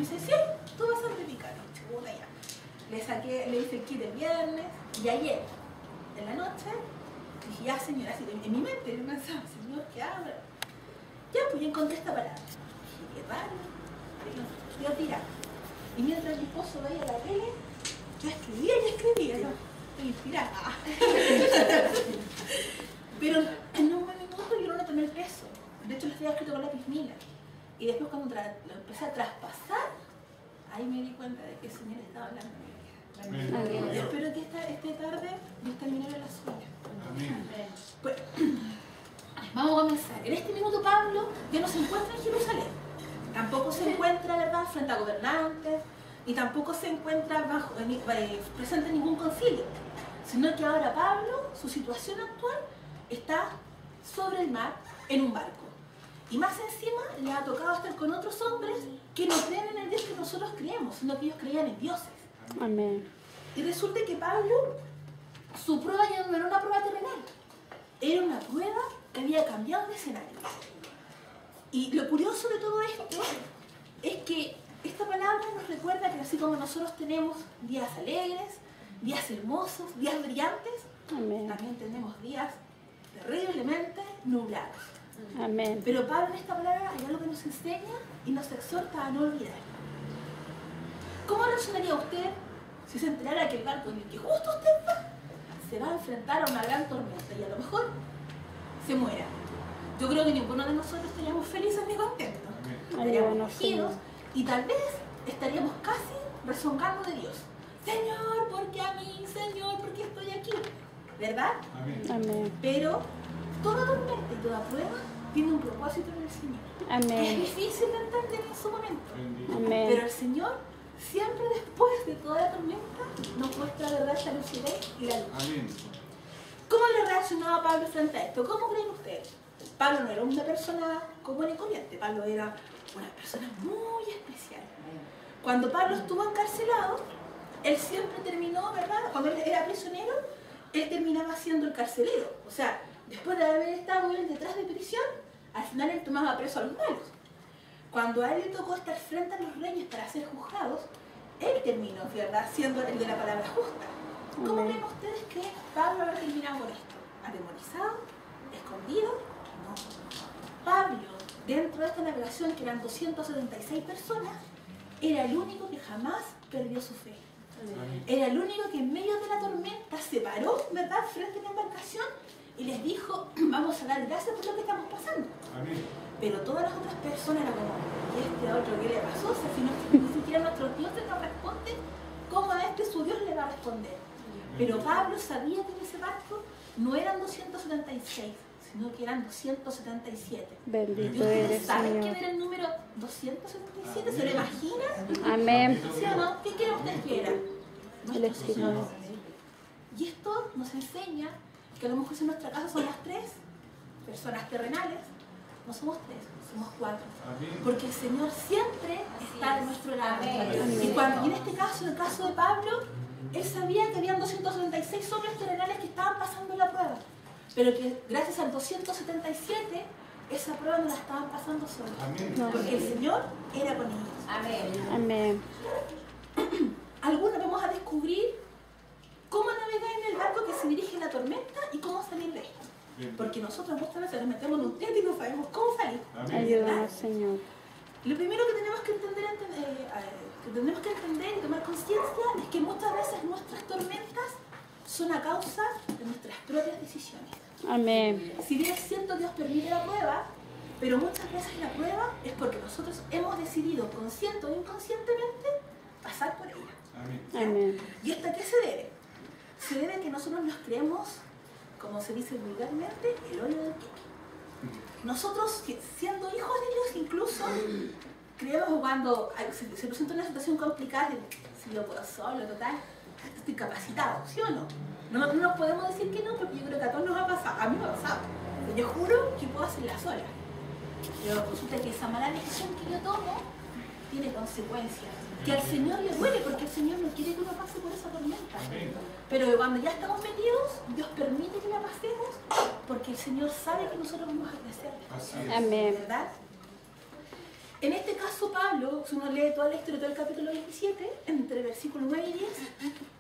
dice, sí, tú vas a predicar. Chuta, ya. Le hice el kit el viernes y ayer, en la noche, dije, ya señora, así en mi mente yo pensaba, Señor, ¿qué hago? Ya, pues yo encontré esta palabra. Dije, qué raro, Dios dirá. Y mientras mi esposo veía la tele, yo escribía, yo estoy inspirada. Pero en un minuto yo no le tomé el peso. De hecho, lo estaba escrito con lápiz Miller. Y después cuando lo empecé a traspasar, ahí me di cuenta de que el Señor estaba hablando de mí. Yo espero que esta tarde Dios termine la suya. Amén. Pues, vamos a comenzar. En este minuto Pablo ya no se encuentra en Jerusalén. Tampoco se encuentra, ¿verdad?, frente a gobernantes, y tampoco se encuentra presente en ningún concilio, sino que ahora Pablo, su situación actual, está sobre el mar en un barco. Y más encima le ha tocado estar con otros hombres que no creen en el Dios que nosotros creemos, sino que ellos creían en dioses. Amén. Y resulta que Pablo, su prueba ya no era una prueba terrenal, era una prueba que había cambiado de escenario. Y lo curioso de todo esto es que esta palabra nos recuerda que así como nosotros tenemos días alegres, días hermosos, días brillantes, Amén. también tenemos días terriblemente nublados. Amén. Pero Pablo en esta palabra hay algo que nos enseña y nos exhorta a no olvidar. ¿Cómo reaccionaría usted si se enterara que el barco en el que justo usted va se va a enfrentar a una gran tormenta y a lo mejor se muera? Yo creo que ninguno de nosotros estaríamos felices ni contentos. Estaríamos afligidos y tal vez estaríamos casi rezongando de Dios. Señor, ¿por qué a mí? Señor, ¿por qué estoy aquí? ¿Verdad? Amén. Pero toda tormenta y toda prueba tiene un propósito en el Señor. Amén. Es difícil de entender en su momento. Amén. Pero el Señor, siempre después de toda la tormenta, nos muestra la verdad, la lucidez y la luz. Amén. ¿Cómo le reaccionaba Pablo frente a esto? ¿Cómo creen ustedes? Pablo no era una persona común y corriente. Pablo era una persona muy especial. Cuando Pablo estuvo encarcelado, él siempre terminó, ¿verdad? Cuando él era prisionero, él terminaba siendo el carcelero. O sea, después de haber estado él detrás de prisión, al final él tomaba preso a los malos. Cuando a él le tocó estar frente a los reyes para ser juzgados, él terminó, ¿verdad?, siendo el de la palabra justa. ¿Cómo creen ustedes que Pablo habrá terminado con esto? ¿Atemorizado? ¿Escondido? No. Pablo, dentro de esta navegación, que eran 276 personas, era el único que jamás perdió su fe. Era el único que en medio de la tormenta se paró, ¿verdad?, frente a la embarcación y les dijo, vamos a dar gracias por lo que estamos pasando. Amén. Pero todas las otras personas eran como, ¿y este otro qué le pasó? O sea, si ni siquiera nuestros dioses nos responden, ¿cómo a este su Dios le va a responder? Pero Pablo sabía que en ese barco no eran 276, sino que eran 277. Bendito ¿Y ustedes eres, saben Señor. quién era el número 277? ¿Se lo imaginan? Amén. ¿Sí o no? ¿Qué quiere usted que era? El Nuestro Señor. Espíritu. Y esto nos enseña que a lo mejor si en nuestra casa somos 3 personas terrenales, no somos 3, somos 4. Porque el Señor siempre está de nuestro lado. Y en este caso, en el caso de Pablo, él sabía que habían 276 hombres terrenales que estaban pasando la prueba, pero que gracias al 277 esa prueba no la estaban pasando solos, porque el Señor era con ellos. Amén. Algunos vamos a descubrir cómo navegar en el barco que se dirige la tormenta y cómo salir de esto. Porque nosotros muchas veces nos metemos en un tiempo y no sabemos cómo salir. Ayúdanos, Señor. Lo primero que tenemos que entender y tomar conciencia es que muchas veces nuestras tormentas son a causa de nuestras propias decisiones. Amén. Si bien es cierto, Dios permite la prueba, pero muchas veces la prueba es porque nosotros hemos decidido, consciente o inconscientemente, pasar por ella. Amén. ¿Y esto a qué se debe? Se debe a que nosotros nos creemos, como se dice vulgarmente, el hoyo del queque. Nosotros, siendo hijos de Dios, incluso creemos cuando se presenta una situación complicada, si yo puedo solo, total, estoy capacitado, ¿sí o no? No nos podemos decir que no, porque yo creo que a todos nos ha pasado, a mí me ha pasado. Yo juro que puedo hacerla sola. Pero resulta que esa mala decisión que yo tomo tiene consecuencias. Que al Señor le duele, porque el Señor no quiere que uno pase por esa tormenta. Pero cuando ya estamos metidos, Dios permite que la pasemos, porque el Señor sabe que nosotros vamos a crecer. Amén. ¿Verdad? En este caso, Pablo, si uno lee toda la historia, todo el capítulo 27, entre versículos 9 y 10,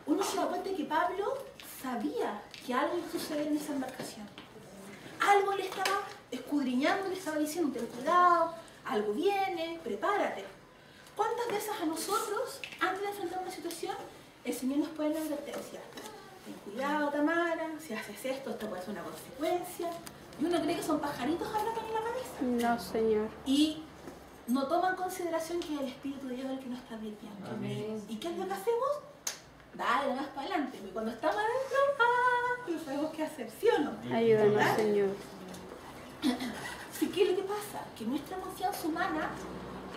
uno se da cuenta que Pablo sabía que algo iba a suceder en esa embarcación. Algo le estaba escudriñando, le estaba diciendo, ten cuidado, algo viene, prepárate. ¿Cuántas veces a nosotros, antes de enfrentar una situación, el Señor nos pone una advertencia? Ten cuidado, Tamara, si haces esto, esto puede ser una consecuencia. Y uno cree que son pajaritos hablando en la cabeza. No, Señor. Y no toma en consideración que el Espíritu de Dios es el que nos está advirtiendo. Amén. ¿Y qué es lo que hacemos? Dale, más para adelante. Porque cuando estamos adentro, no sabemos qué hacer, ¿sí o no? Ayúdanos, ¿verdad? Señor. Así que lo que pasa, que nuestra confianza humana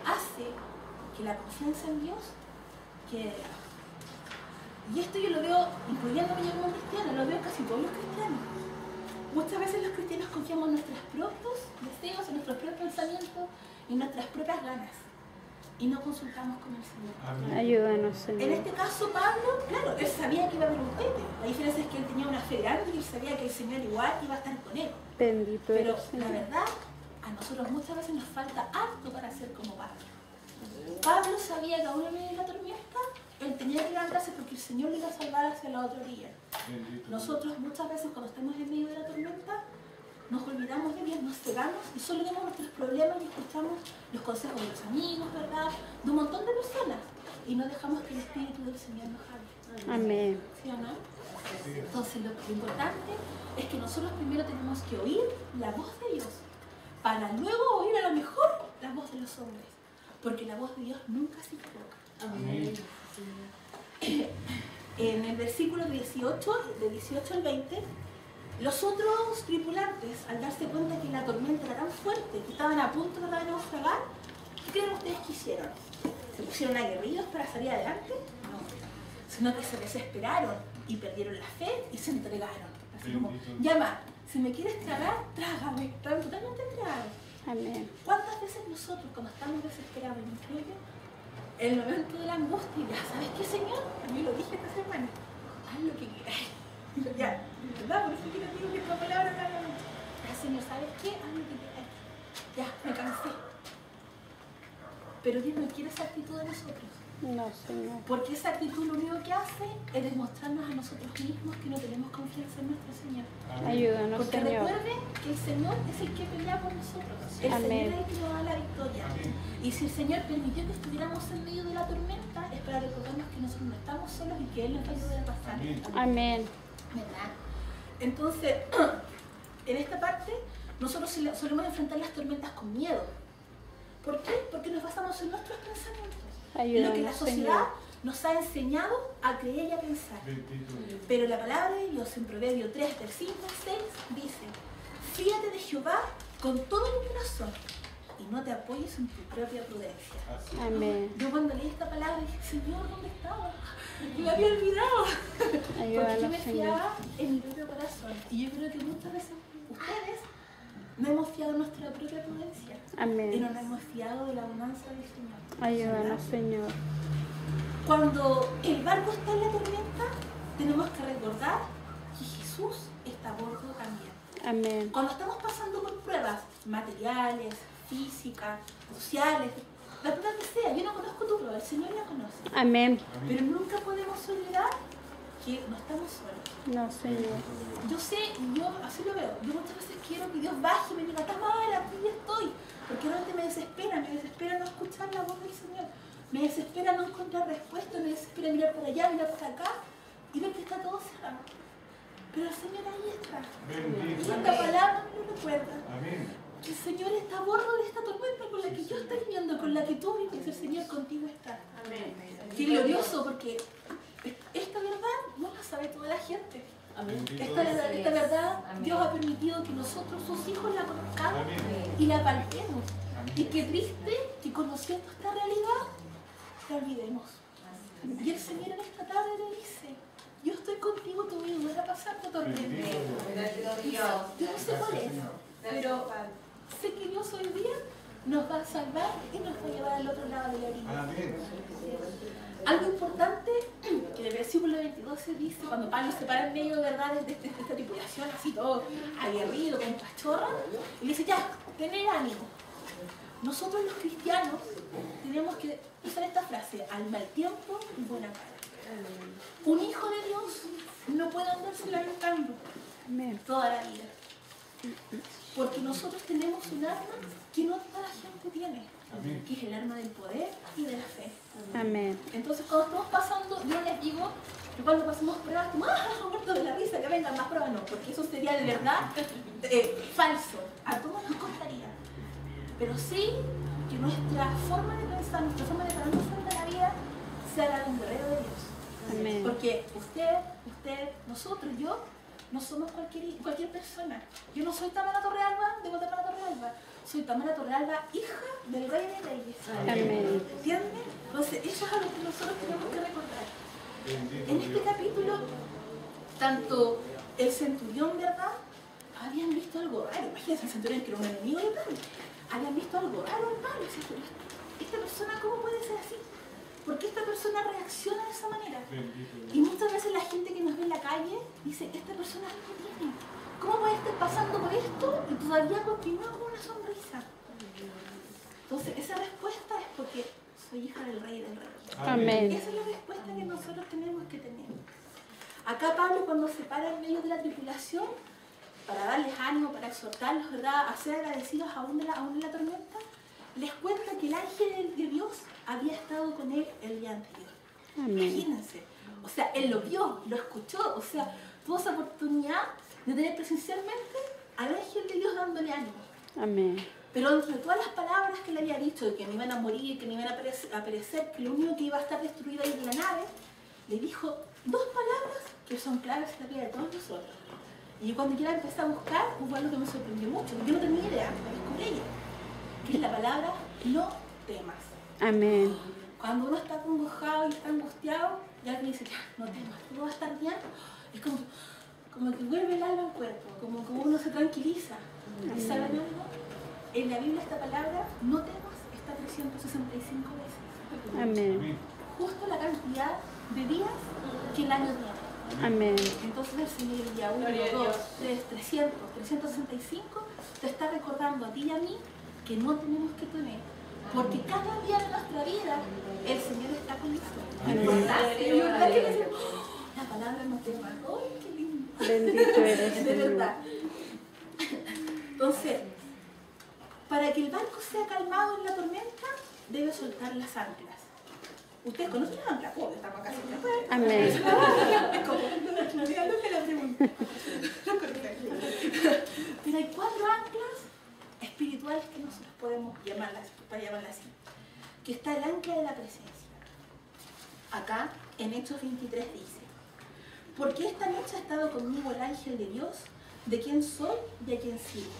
hace que la confianza en Dios quede. Y esto yo lo veo, incluyéndome yo como cristiana, lo veo casi todos los cristianos. Muchas veces los cristianos confiamos en nuestros propios deseos, en nuestros propios pensamientos, en nuestras propias ganas. Y no consultamos con el Señor. Amén. Ayúdanos, En Señor. este caso, Pablo, claro, él sabía que iba a haber un pete. La diferencia es que él tenía una fe grande y él sabía que el Señor igual iba a estar con él. Bendito Pero eres, la Señor. verdad, a nosotros muchas veces nos falta harto para ser como Pablo. Pablo sabía que aún en medio de la tormenta, él tenía que levantarse porque el Señor le iba a salvar hacia la otra orilla. Bendito. Nosotros muchas veces cuando estamos en medio de la tormenta, nos olvidamos de Dios, nos cegamos y solo vemos nuestros problemas y escuchamos los consejos de los amigos, ¿verdad? De un montón de personas. Y no dejamos que el Espíritu del Señor nos hable. Amén. ¿Sí o no? Entonces lo importante es que nosotros primero tenemos que oír la voz de Dios para luego oír a lo mejor la voz de los hombres. Porque la voz de Dios nunca se equivoca. Amén. En el versículo 18, de 18 al 20, los otros tripulantes, al darse cuenta que la tormenta era tan fuerte, que estaban a punto de naufragar, ¿qué creen ustedes que hicieron? ¿Se pusieron aguerridos para salir adelante? No. Sino que se desesperaron y perdieron la fe y se entregaron. Así como, llama, si me quieres tragar, trágame. Estaban totalmente entregados. Amén. ¿Cuántas veces nosotros, cuando estamos desesperados, me incluyo, en el momento de la angustia, ya sabes qué, Señor, a mí lo dije esta semana, haz lo que quieras. Ya, ¿verdad? Por eso quiero digo que esta palabra me haga mucho. Ya, Señor, ¿sabes qué? Haz lo que quieras. Ya, me cansé. Pero Dios no quiere esa actitud de nosotros. No, Señor. Porque esa actitud lo único que hace es demostrarnos a nosotros mismos que no tenemos confianza en nuestro Señor. Ayúdanos, Porque Señor. recuerden que el Señor es el que pelea por nosotros. El Amén. Señor es el que nos da la victoria. Amén. Y si el Señor permitió que estuviéramos en medio de la tormenta, es para recordarnos que nosotros no estamos solos y que Él nos va a ayudar a pasar. Amén. Amén. ¿Verdad? Entonces, en esta parte, nosotros solemos enfrentar las tormentas con miedo. ¿Por qué? Porque nos basamos en nuestros pensamientos. En lo que la Ayúdanos, sociedad Señor. nos ha enseñado a creer y a pensar. Bendito. Pero la palabra de Dios en Proverbio 3, del 5 al 6 dice: fíate de Jehová con todo tu corazón y no te apoyes en tu propia prudencia. Así. Amén. Yo cuando leí esta palabra dije: Señor, ¿dónde estaba? Yo me había olvidado. Porque yo me Ayúdanos, Señor. fiaba en mi propio corazón. Y yo creo que muchas veces ustedes no hemos fiado en nuestra propia prudencia. Y Amén. no nos hemos fiado de la abundancia del Señor. Ayúdanos, ¿Verdad? Señor. Cuando el barco está en la tormenta, tenemos que recordar que Jesús está a bordo también. Amén. Cuando estamos pasando por pruebas materiales, físicas, sociales, la prueba que sea, yo no conozco tu prueba, el Señor la conoce. Amén. Pero nunca podemos olvidar que no estamos solos. No, Señor. Yo sé, y yo así lo veo, yo muchas veces quiero que Dios baje y me diga: Tamara, aquí estoy. Porque realmente me desespera no escuchar la voz del Señor. Me desespera no encontrar respuesta, me desespera mirar por allá, mirar por acá y ver que está todo cerrado. Pero el Señor ahí está. Y Bendito. esta palabra me lo recuerda. Amén. Que el Señor está a bordo de esta tormenta con la que yo estoy viviendo, con la que tú vives. El Señor contigo está. Qué glorioso, porque esta verdad no la sabe toda la gente. Bendito. Esta verdad Dios ha permitido que nosotros, sus hijos, la conozcamos Amén. y la palpemos. Amén. Y qué triste que conociendo esta realidad, la olvidemos. Y el Señor en esta tarde le dice: yo estoy contigo, te voy a ayudar a pasar tu tormenta. Bendito. Yo no sé cuál es, pero sé que Dios hoy día nos va a salvar y nos va a llevar al otro lado de la orilla. Amén. Algo importante que en el versículo 22 se dice, cuando Pablo se para en medio, ¿verdad?, de esta tripulación, así todo aguerrido, con pachorra, y le dice: ya, tened ánimo, nosotros los cristianos tenemos que usar esta frase: al mal tiempo, buena cara. Un hijo de Dios no puede andarse lamentando Amén. toda la vida. Porque nosotros tenemos un arma que no toda la gente tiene, que es el arma del poder y de la fe. Amén. Entonces, cuando estamos pasando, yo les digo que cuando pasemos pruebas, como muerto de la risa, que vengan más pruebas, no, porque eso sería de verdad falso. A todos nos costaría. Pero sí que nuestra forma de pensar, nuestra forma de pararnos frente a la vida, sea la de un guerrero de Dios. Amén. Porque usted, nosotros, yo, no somos cualquier persona. Yo no soy Tamara Torrealba de Guatemala Torrealba. Soy Tamara Torrealba, hija del Rey de Reyes. Amén. ¿Entienden? Entonces, eso es algo que nosotros tenemos que recordar. En este capítulo, tanto el centurión, ¿verdad? Habían visto algo raro. Imagínense, el centurión que era un enemigo de Pablo. Habían visto algo raro en Pablo. Esta persona, ¿cómo puede ser así? ¿Por qué esta persona reacciona de esa manera? Y muchas veces la gente que nos ve en la calle dice: esta persona algo tiene. ¿Cómo puede estar pasando por esto y todavía continúa con una sonrisa? Entonces, esa respuesta es porque soy hija del Rey del Rey. Amén. Esa es la respuesta que nosotros tenemos que tener. Acá Pablo, cuando se para en medio de la tribulación, para darles ánimo, para exhortarlos, ¿verdad?, a ser agradecidos aún de la tormenta, les cuenta que el ángel de Dios había estado con él el día anterior. Amén. Imagínense. O sea, él lo vio, lo escuchó, o sea, tuvo esa oportunidad de tener presencialmente al ángel de Dios dándole ánimo. Amén. Pero entre todas las palabras que le había dicho, de que no iban a morir, que no iban a perecer, que lo único que iba a estar destruido ahí en la nave, le dijo dos palabras que son claves en la vida de todos nosotros. Y yo cuando yo la empecé a buscar, hubo algo que me sorprendió mucho, porque yo no tenía idea, la descubrí ella, que es la palabra no temas. Amén. Cuando uno está acongojado y está angustiado, y alguien dice: ya, no temas, todo va a estar bien, es como que vuelve el alma al cuerpo, como uno se tranquiliza. ¿Y saben algo? En la Biblia esta palabra, no temas, está 365 veces. Amén. Justo la cantidad de días que el año tiene. Amén. Entonces el Señor el día 1, 2, 3, 300, 365 te está recordando a ti y a mí que no tenemos que temer. Porque cada día de nuestra vida el Señor está con nosotros. Amén. ¿Verdad que decimos: la palabra no temas? ¡Ay, qué lindo! Bendito eres, De Señor. verdad. Entonces, para que el barco sea calmado en la tormenta, debe soltar las anclas. ¿Ustedes conocen las anclas? Oh, estamos acá siempre. Amén. Es como, no digan lo que la pregunta. Pero hay 4 anclas espirituales que nosotros podemos llamarlas, para llamarlas así. Que está el ancla de la presencia. Acá, en Hechos 23 dice: porque esta noche ha estado conmigo el ángel de Dios, de quien soy y a quien sigo.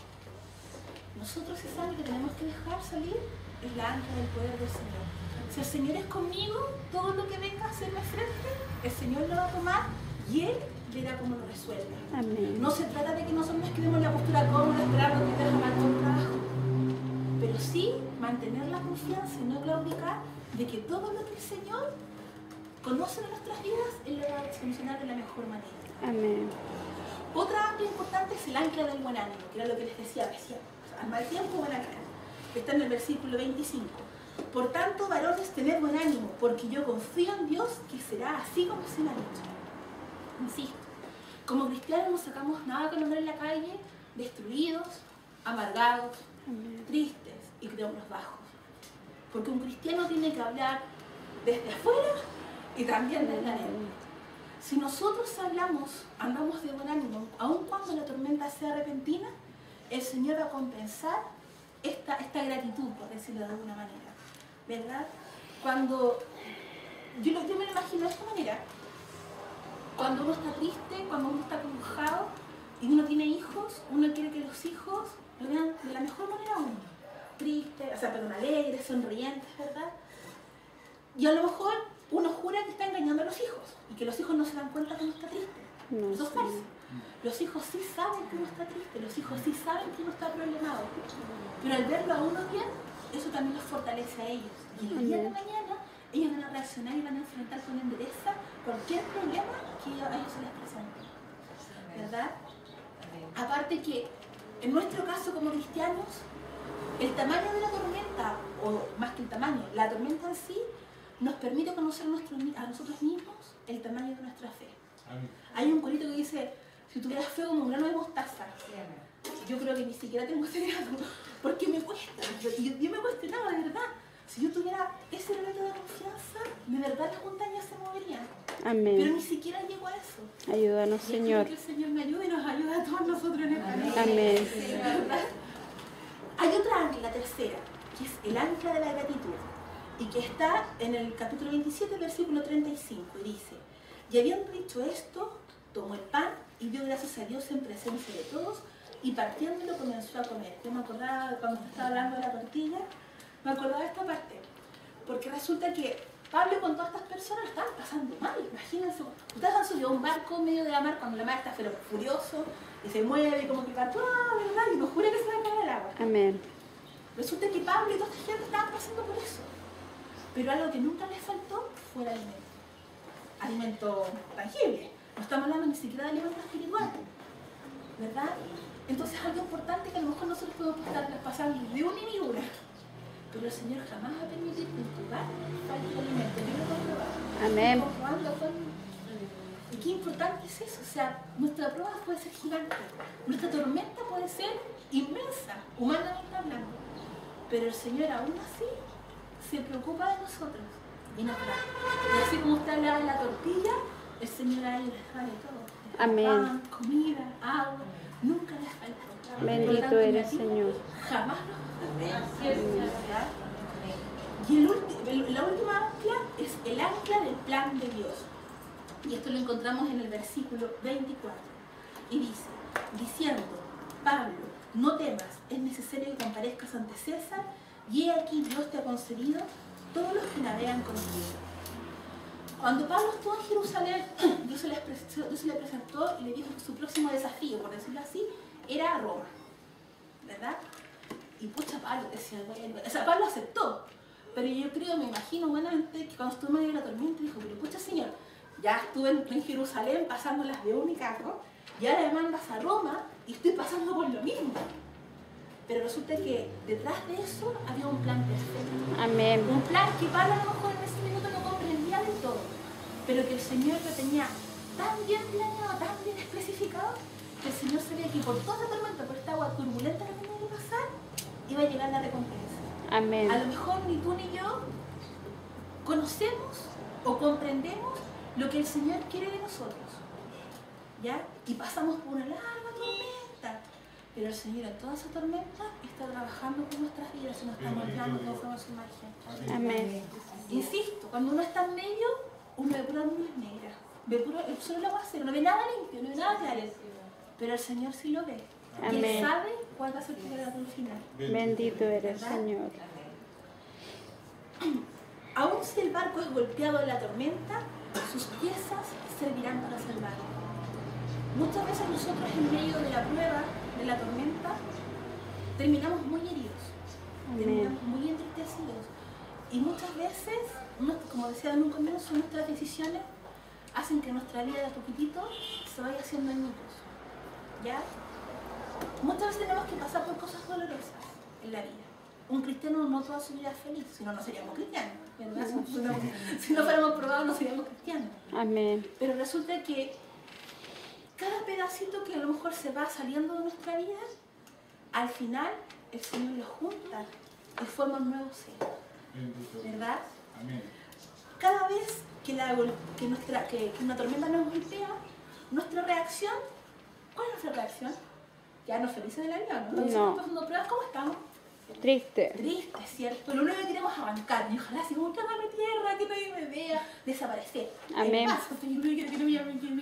Nosotros esa ancla que tenemos que dejar salir es la ancla del poder del Señor. Si el Señor es conmigo, todo lo que venga a hacerme frente, el Señor lo va a tomar y Él verá cómo lo resuelve. Amén. No se trata de que nosotros nos quedemos en la postura cómoda, esperando que Dios haga todo el trabajo. Pero sí mantener la confianza y no claudicar de que todo lo que el Señor conoce de nuestras vidas, Él lo va a solucionar de la mejor manera. Amén. Otra ancla importante es el ancla del buen ánimo, que era lo que les decía recién. O sea, al mal tiempo, buena cara. Que está en el versículo 25. Por tanto, varones, tened buen ánimo, porque yo confío en Dios que será así como se me ha dicho. Insisto, como cristianos no sacamos nada con andar en la calle destruidos, amargados, tristes y con hombros bajos. Porque un cristiano tiene que hablar desde afuera y también desde adentro. Si nosotros andamos de buen ánimo, aun cuando la tormenta sea repentina, el Señor va a compensar esta gratitud, por decirlo de alguna manera. ¿Verdad? Cuando yo me lo imagino de esta manera. Cuando uno está triste, cuando uno está acongojado y uno tiene hijos, uno quiere que los hijos lo vean de la mejor manera a uno. Triste, alegre, sonrientes, ¿verdad? Y a lo mejor uno jura que está engañando a los hijos y que los hijos no se dan cuenta que uno está triste. No, Eso es falso. Los hijos sí saben que uno está triste, los hijos sí saben que uno está problemado. Pero al verlo a uno bien, eso también los fortalece a ellos. Y el día de mañana, ellos van a reaccionar y van a enfrentar con entereza cualquier problema que a ellos se les presente. ¿Verdad? Aparte que, en nuestro caso como cristianos, el tamaño de la tormenta o más que el tamaño, la tormenta en sí nos permite conocer a nosotros mismos el tamaño de nuestra fe. Amén. Hay un corito que dice, si tuvieras fe como un grano de mostaza, yo creo que ni siquiera tengo ese grado, porque me cuesta, yo me cuestionaba de verdad. Si yo tuviera ese grado de confianza, de verdad las montañas se moverían. Pero Amén. ni siquiera llego a eso. Ayúdanos, Y espero Señor. que el Señor me ayude y nos ayude a todos nosotros en esta vida. Amén. Sí, ¿verdad? Hay otra ancla, la tercera, que es el ancla de la gratitud, y que está en el capítulo 27, versículo 35, y dice, y habiendo dicho esto, tomó el pan y dio gracias a Dios en presencia de todos, y partiéndolo comenzó a comer. Yo me acordaba, cuando estaba hablando de la tortilla, me acordaba de esta parte, porque resulta que Pablo con todas estas personas estaban pasando mal. Imagínense, ustedes han subido a un barco en medio de la mar cuando la mar está pero furioso y se mueve como que va, ¿verdad? Y nos jura que se va a caer el agua. Amén. Resulta que Pablo y toda esta gente estaban pasando por eso. Pero algo que nunca les faltó fue el alimento. Alimento tangible. No estamos hablando ni siquiera de alimento espiritual. ¿Verdad? Entonces algo importante que a lo mejor nosotros podemos pasar de una y ni una. Pero el Señor jamás va a permitir que en tu hogar falte el alimento. Yo lo he comprobado. Amén. Y qué importante es eso. O sea, nuestra prueba puede ser gigante. Nuestra tormenta puede ser inmensa, humanamente hablando. Pero el Señor aún así se preocupa de nosotros y nos da. Y así como usted hablaba de la tortilla, el Señor ahí les da de todo. Amén. Pan, comida, agua, nunca les faltó. Bendito eres, Señor. Jamás nos faltó. Y la última ancla es el ancla del plan de Dios. Y esto lo encontramos en el versículo 24. Y dice, diciendo, Pablo, no temas, es necesario que comparezcas ante César, y he aquí Dios te ha concedido todos los que navegan contigo. Cuando Pablo estuvo en Jerusalén, Dios se le presentó y le dijo que su próximo desafío, por decirlo así, era Roma. ¿Verdad? Y pucha, Pablo decía, bueno, o sea, Pablo aceptó. Pero yo creo, me imagino buenamente que cuando estuvo en medio de la tormenta dijo, pero pucha, Señor, ya estuve en Jerusalén pasándolas de un y carro, y ahora me mandas a Roma y estoy pasando por lo mismo. Pero resulta que detrás de eso había un plan perfecto. Amén. Un plan que Pablo a lo mejor en ese minuto no comprendía del todo, pero que el Señor lo tenía tan bien planeado, tan bien especificado, que el Señor sabía que por toda esta tormenta, por esta agua turbulenta que tenía que pasar, iba a llegar la recompensa. Amén. A lo mejor ni tú ni yo conocemos o comprendemos lo que el Señor quiere de nosotros, ¿ya? Y pasamos por una larga tormenta, pero el Señor en toda esa tormenta está trabajando con nuestras vidas y nos está mostrando conforme a su imagen. Amén. Insisto, cuando uno está en medio, uno ve puras nubes negras, ve solo el aguacero, no ve nada limpio, no ve nada claro, pero el Señor sí lo ve. Y Él Amén. sabe cuál va a ser tu relación final. Bendito eres, Señor. Aun si el barco es golpeado en la tormenta, sus piezas servirán para salvarlo. Muchas veces nosotros en medio de la prueba, de la tormenta, terminamos muy heridos, terminamos muy entristecidos. Y muchas veces, como decía en un comienzo, nuestras decisiones hacen que nuestra vida de a poquitito se vaya haciendo añicos. ¿Ya? Muchas veces tenemos que pasar por cosas dolorosas en la vida. Un cristiano no toda su vida es feliz, si no, no seríamos cristianos, ¿verdad? Si no fuéramos probados, no seríamos cristianos. Amén. Pero resulta que cada pedacito que a lo mejor se va saliendo de nuestra vida, al final el Señor lo junta y forma un nuevo ser, ¿verdad? Amén. Cada vez que una tormenta nos golpea, nuestra reacción, ¿cuál es nuestra reacción? Ya no felices de la vida, ¿no? Estamos pasando pruebas, ¿cómo estamos? Triste. Triste, ¿cierto? Lo único que queremos es avancar. Y ojalá, si como que haga tierra, que nadie me vea, desaparecer. Amén. Yo no quiero que me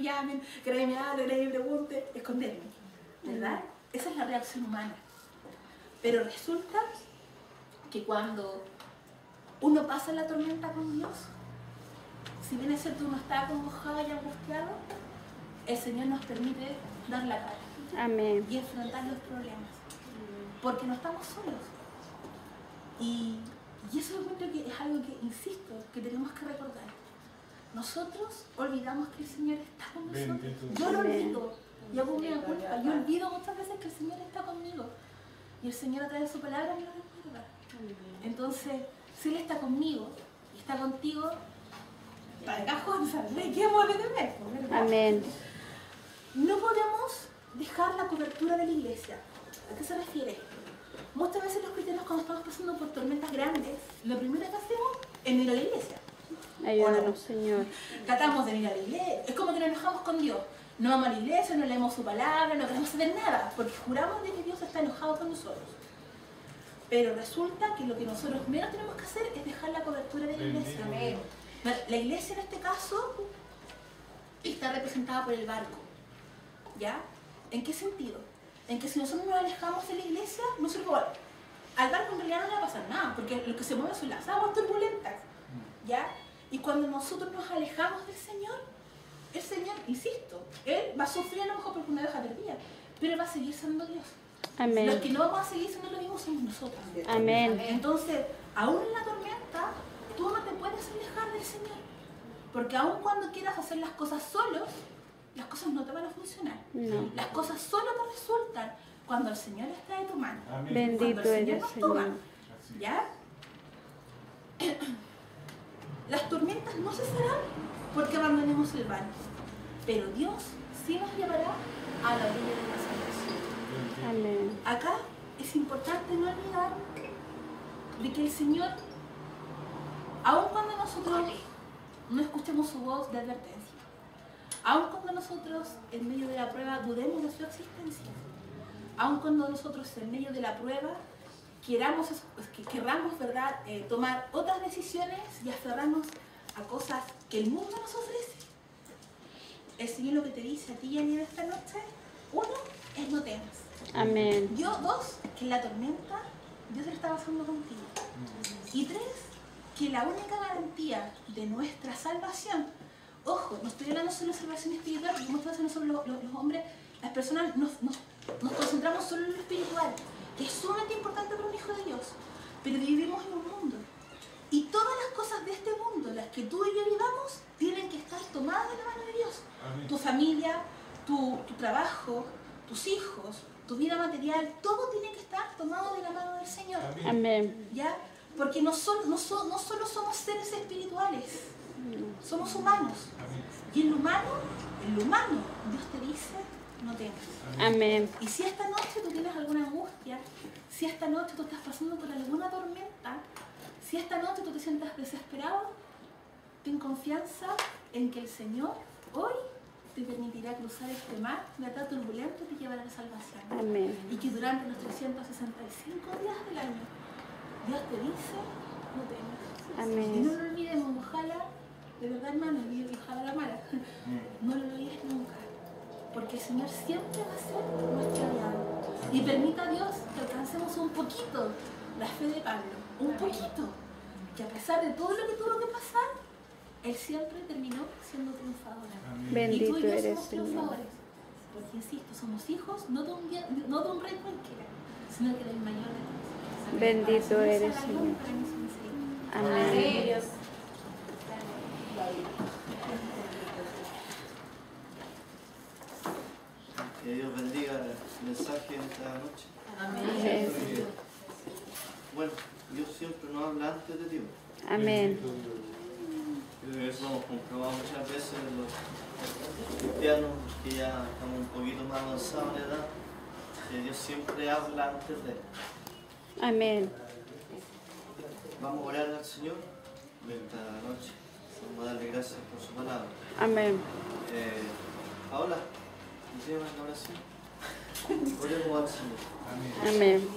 llamen, que nadie me hable, que nadie me pregunte, esconderme. ¿Verdad? Esa es la reacción humana. Pero resulta que cuando uno pasa la tormenta con Dios, si bien es cierto uno está acongojado y angustiado, el Señor nos permite dar la cara Amén. y enfrentar los problemas. Porque no estamos solos. Y eso encuentro que es algo que, insisto, que tenemos que recordar. Nosotros olvidamos que el Señor está con nosotros. Bendito. Yo lo olvido. Yo hago una culpa. Yo olvido muchas veces que el Señor está conmigo. Y el Señor a través de su palabra me lo recuerda. Entonces, si Él está conmigo y está contigo, para cajón, ¿sabes? ¿Qué hemos de temer? Amén. No podemos dejar la cobertura de la iglesia. ¿A qué se refiere? Muchas veces los cristianos, cuando estamos pasando por tormentas grandes, lo primero que hacemos es ir a la iglesia. Ayúdanos, Señor. Tratamos de ir a la iglesia. Es como que nos enojamos con Dios. No vamos a la iglesia, no leemos su palabra, no queremos saber nada, porque juramos de que Dios está enojado con nosotros. Pero resulta que lo que nosotros menos tenemos que hacer es dejar la cobertura de la iglesia. Amén. La iglesia en este caso está representada por el barco. ¿Ya? ¿En qué sentido? En que si nosotros nos alejamos de la iglesia, nosotros, bueno, al barco en realidad no le va a pasar nada, porque lo que se mueve son las aguas turbulentas. ¿Ya? Y cuando nosotros nos alejamos del Señor, el Señor, insisto, Él va a sufrir a lo mejor porque una deja perdida, pero Él va a seguir siendo Dios. Los Amén. que no vamos a seguir siendo lo mismo somos nosotros. Amén. Entonces, aún en la tormenta, tú no te puedes alejar del Señor. Porque aún cuando quieras hacer las cosas solos, las cosas no te van a funcionar. No. Las cosas solo te resultan cuando el Señor está de tu mano. Amén. Bendito Cuando el Señor eres, nos toma. Señor. Así. ¿Ya? Las tormentas no cesarán porque abandonemos el barco. Pero Dios sí nos llevará a la orilla de la salvación. Amén. Acá es importante no olvidar de que el Señor, aun cuando nosotros no escuchemos su voz de advertencia, aun cuando nosotros en medio de la prueba dudemos de su existencia, aun cuando nosotros en medio de la prueba querramos, ¿verdad?, tomar otras decisiones y aferrarnos a cosas que el mundo nos ofrece, el Señor lo que te dice a ti y a mí en esta noche, uno, es no temas. Amén. Dos, que en la tormenta Dios está pasando contigo. Y tres, que la única garantía de nuestra salvación, ojo, no estoy hablando solo de salvación espiritual, porque muchas veces nosotros los hombres, las personas nos concentramos solo en lo espiritual, que es sumamente importante para un hijo de Dios, pero vivimos en un mundo. Y todas las cosas de este mundo, las que tú y yo vivamos, tienen que estar tomadas de la mano de Dios. Amén. Tu familia, tu trabajo, tus hijos, tu vida material, todo tiene que estar tomado de la mano del Señor. Amén. Amén. ¿Ya? Porque no solo somos seres espirituales, somos humanos. Amén. Y en lo humano, Dios te dice, no temas. Amén. Y si esta noche tú tienes alguna angustia, si esta noche tú estás pasando por alguna tormenta, si esta noche tú te sientas desesperado, ten confianza en que el Señor hoy te permitirá cruzar este mar, ¿verdad?, turbulento, y te llevará a la salvación. Amén. Y que durante los 365 días del año, Dios te dice, no temas. Y Amén. no lo olvidemos, ojalá, de verdad, hermano, y ojalá la mala, no lo olvides nunca. Porque el Señor siempre va a ser nuestro aliado. Y permita a Dios que alcancemos un poquito la fe de Pablo, un poquito. Que a pesar de todo lo que tuvo que pasar, él siempre terminó siendo triunfador. Amén. Bendito Y tú y yo eres, somos Señor. triunfadores. Porque insisto, somos hijos no de un rey cualquiera, sino que del mayor de todos. Bendito Para su eres, salvación, Señor. para mí su misericordia. Amén. Que Dios bendiga el mensaje esta noche. Amén. Bueno, Dios siempre nos habla antes de Dios. Amén. Creo que eso lo hemos comprobado muchas veces los cristianos que ya estamos un poquito más avanzados en edad, que Dios siempre habla antes de él. Amén. Vamos a orar al Señor esta noche. Vamos a darle gracias por su palabra. Amén. Paola, ¿me llevas la oración? Oremos al Señor. Amén. Amén.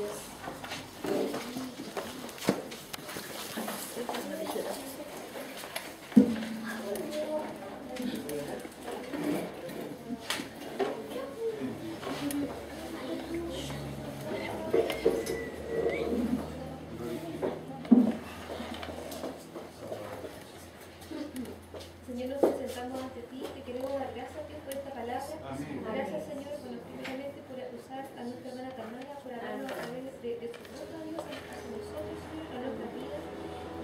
Señor, nos presentamos ante ti, te queremos dar gracias Dios por esta palabra. Amén. Gracias, Señor, bueno, primeramente por usar a nuestra hermana Tamara, por hablarnos a través de su voz, Dios, a nosotros, Señor, a nuestras vidas.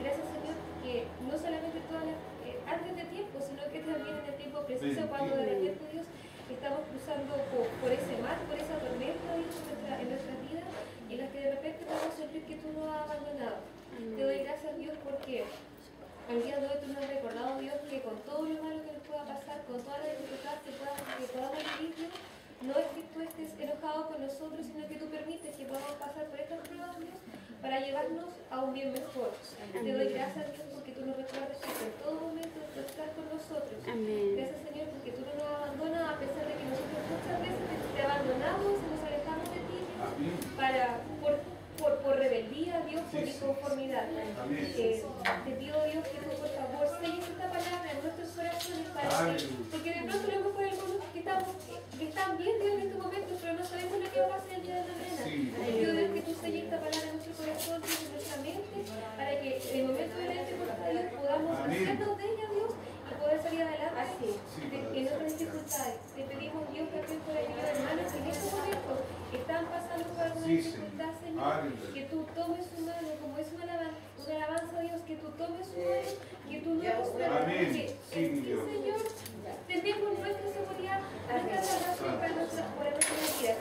Gracias, Señor, que no solamente todas las, antes de tiempo, sino que también en el tiempo preciso, cuando de repente, Dios, estamos cruzando por ese mar, por esa tormenta, Dios, en nuestras vidas, en las que que al día de hoy tú nos has recordado, Dios, que con todo lo malo que nos pueda pasar, con todas las dificultades que podamos vivir, Dios, no es que tú estés enojado con nosotros, sino que tú permites que podamos pasar por estas pruebas, Dios, para llevarnos a un bien mejor. Te doy gracias, Dios, porque tú nos recuerdas que en todo momento tú estás con nosotros. Amén. Gracias, Señor, porque tú no nos abandonas a pesar de que nosotros muchas veces te abandonamos y nos alejamos de ti, Dios, por rebeldía, Dios, por inconformidad. Te pido, Dios, que tú por favor selles esta palabra en nuestros corazones para que, porque de pronto a lo mejor hay algunos que están bien, Dios, en este momento, pero no sabemos lo que va a pasar el día de mañana. Te pido, Dios, que tú selles esta palabra en nuestro corazón, Dios, en nuestra mente, para que en el momento de la dificultad, Dios, podamos hacernos de ella, Dios, y poder salir adelante en otras dificultades. Te pedimos, Dios, también por ayudar a hermanos que en este momento están pasando por alguna dificultad, Señor, que tú tomes su mano, como es una alabanza, Dios, que tú tomes su mano, que tú no nos permitas, que Señor, tenemos nuestra seguridad, nuestra salvación para nuestra vida.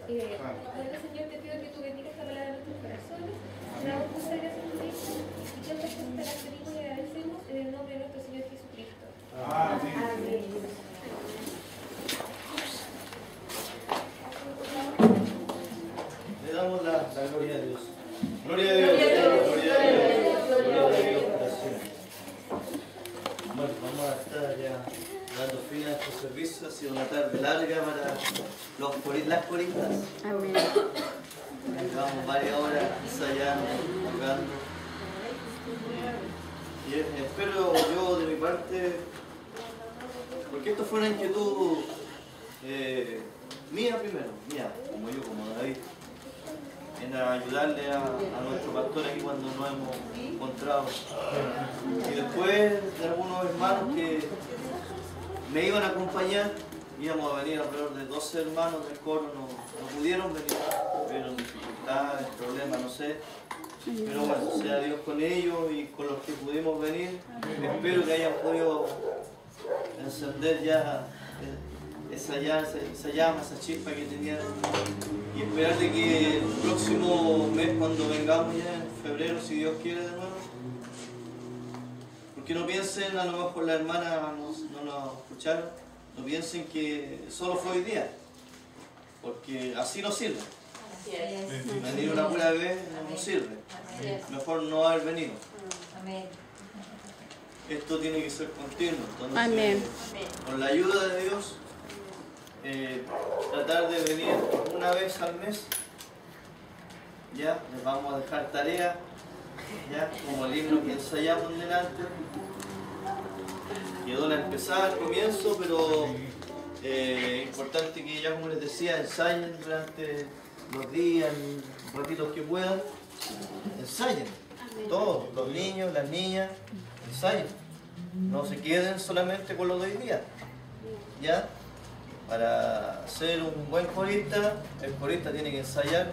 Ahora, Señor, te pido que tú bendigas esta palabra en nuestros corazones. Te damos muchas gracias por esto y que te las pedimos y agradecemos en el nombre de nuestro Señor Jesucristo. Amén. Le damos la gloria a Dios. Gloria a Dios. Gloria a Dios. Gloria a Dios. Gracias. Bueno, vamos a estar ya dando fin a este servicio. Ha sido una tarde larga para las coristas. Amén. Llevamos varias horas ensayando, tocando. Y espero yo de mi parte, porque esto fue una inquietud mía primero, como yo, como David, en ayudarle a nuestro pastor aquí cuando nos hemos encontrado. Y después de algunos hermanos que me iban a acompañar, íbamos a venir alrededor de 12 hermanos del coro, no pudieron venir, tuvieron dificultades, problemas, no sé. Pero bueno, sea Dios con ellos y con los que pudimos venir. Espero que hayan podido encender ya esa llama, esa chispa que tenían. Y esperar de que el próximo mes, cuando vengamos ya en febrero, si Dios quiere de nuevo, porque no piensen, a lo mejor las hermanas no nos escucharon, no piensen que solo fue hoy día, porque así no sirve. Venir una pura vez no sirve. Mejor no haber venido. Esto tiene que ser continuo. Entonces, Amén. con la ayuda de Dios, tratar de venir una vez al mes. Ya, les vamos a dejar tarea, ya, como el himno que ensayamos delante. Quedó a empezar al comienzo, pero importante que ya, como les decía, ensayen durante los días, los ratitos que puedan. Ensayen, todos, los niños, las niñas, ensayen. No se queden solamente con lo de hoy día. ¿Ya? Para ser un buen corista, el corista tiene que ensayar